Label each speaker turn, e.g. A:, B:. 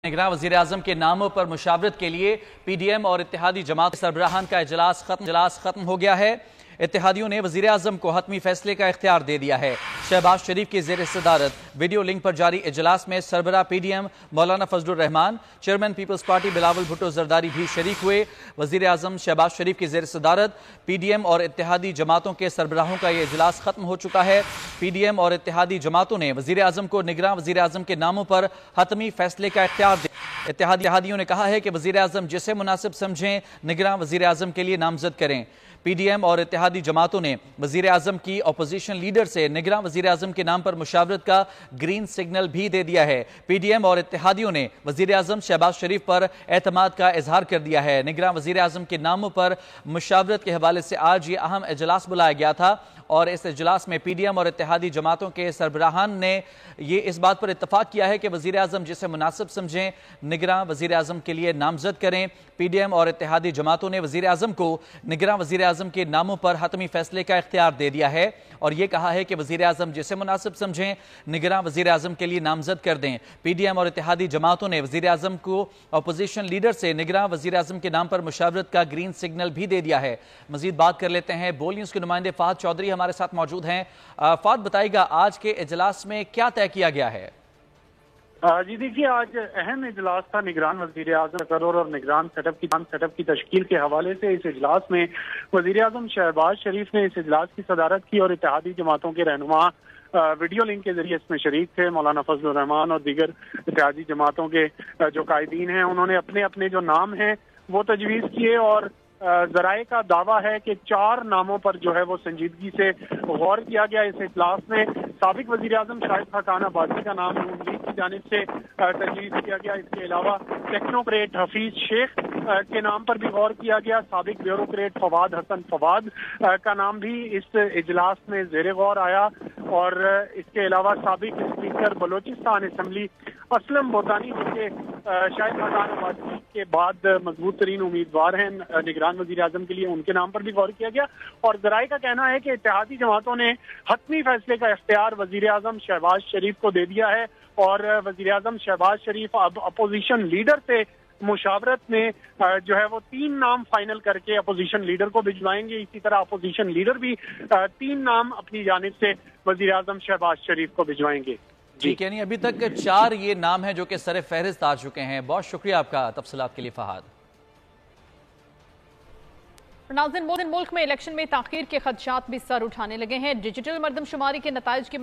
A: निगरान वज़ीर-ए-आज़म के नामों पर मुशावरत के लिए पीडीएम और इत्तेहादी जमात सरबराहान का इजलास खत्म हो गया है। इत्तेहादियों ने वज़ीर-ए-आज़म को हतमी फैसले का इख्तियार दे दिया है। शहबाज शरीफ की ज़ेर सदारत वीडियो लिंक पर जारी इजलास में सरबराह PDM Maulana Fazlur Rehman, chairman Peoples Party Bilawal Bhutto Zardari भी शरीक हुए। वज़ीर-ए-आज़म शहबाज शरीफ की ज़ेर सदारत पीडीएम और इत्तेहादी जमातों के सरबराहों का ये इजलास खत्म हो चुका है। पीडीएम और इत्तेहादी जमातों ने वज़ीर-ए-आज़म को निगरान वज़ीर-ए-आज़म के नामों पर हतमी फैसले का इख्तियार दिया। इत्तेहादियों ने कहा है कि वज़ीर-ए-आज़म जिसे मुनासिब समझें निगरान वज़ीर-ए-आज़म के लिए नामज़द करें। पीडीएम और इत्तेहादी जमातों ने वज़ीर-ए-आज़म की अपोजिशन लीडर से निगरान वज़ीर-ए-आज़म के नाम पर मुशावरत का ग्रीन सिग्नल भी दे दिया है। पीडीएम और इत्तेहादियों ने वज़ीर-ए-आज़म शहबाज शरीफ पर एतमाद का इजहार कर दिया है। निगरान वज़ीर-ए-आज़म के नामों पर मुशावरत के हवाले से आज ये अहम इजलास बुलाया गया था और इस इजलास में पीडीएम और इत्तेहादी जमातों के सरबराहान ने ये इस बात पर इत्तफाक किया है कि वज़ीर-ए-आज़म जिसे मुनासिब समझें निगरान वज़ीर-ए-आज़म के लिए नामज़द करें। पीडीएम और इत्तेहादी जमातों ने वज़ीर-ए-आज़म को निगरान वज़ीर-ए-आज़म के नामों पर हतमी फैसले का इख्तियार दे दिया है और ये कहा है कि वज़ीर-ए-आज़म जिसे मुनासिब समझें निगरान वज़ीर-ए-आज़म के लिए नामज़द कर दें। पीडीएम और इत्तेहादी जमातों ने वज़ीर-ए-आज़म को अपोजिशन लीडर से निगरान वज़ीर-ए-आज़म के नाम पर मुशावरत का ग्रीन सिग्नल भी दे दिया है। मज़ीद बात कर लेते हैं, बोल न्यूज़ के नुमाइंदे फ़ाहद चौधरी हमारे साथ मौजूद हैं। फ़ाहद, बताइएगा आज के इजलास में क्या तय किया गया है?
B: जी देखिए, आज अहम इजलास था निगरान वज़ीर-ए-आज़म तकर्रुर और निगरान सेटअप की तश्कील के हवाले से। इस इजलास में वज़ीर-ए-आज़म शहबाज शरीफ ने इस इजलास की सदारत की और इत्तेहादी जमातों के रहनुमा वीडियो लिंक के जरिए इसमें शरीक थे। मौलाना फजलुर रहमान और दीगर इत्तेहादी जमातों के जो कायदीन हैं उन्होंने अपने अपने जो नाम हैं वो तजवीज़ किए और जराए का दावा है कि 4 नामों पर जो है वो संजीदगी से गौर किया गया। इस इजलास में साबिक वज़ीर-ए-आज़म शाहिद खाकान अब्बासी का नाम नून लीग की जानिब से तजवीज़ किया गया। इसके अलावा टेक्नोक्रेट हफीज शेख के नाम पर भी गौर किया गया। साबिक ब्यूरोक्रेट फवाद हसन फवाद का नाम भी इस इजलास में ज़ेरे गौर आया और इसके अलावा साबिक स्पीकर बलोचिस्तान असम्बली असलम बोतानी के शाहिद खाकान अब्बासी के बाद मजबूत तरीन उम्मीदवार हैं निगरान वज़ीर-ए-आज़म के लिए, उनके नाम पर भी गौर किया गया। और ज़राए का कहना है कि इत्तेहादी जमातों ने हतमी फैसले का इख्तियार वज़ीर-ए-आज़म शहबाज शरीफ को दे दिया है और वज़ीर-ए-आज़म शहबाज शरीफ अब अपोजिशन लीडर से मुशावरत में जो है वो 3 नाम फाइनल करके अपोजिशन लीडर को भिजवाएंगे। इसी तरह अपोजिशन लीडर भी 3 नाम अपनी जानिब से वज़ीर-ए-आज़म शहबाज शरीफ को भिजवाएंगे।
A: ठीक है, नहीं अभी तक 4 ये नाम हैं जो कि सरे फहरिस्त आ चुके हैं। बहुत शुक्रिया आपका तफसीलात के लिए फ़हाद।
C: नाज़रीन, मुल्क में इलेक्शन में ताख़ीर के खदशात भी सर उठाने लगे हैं। डिजिटल मरदमशुमारी के नताइज की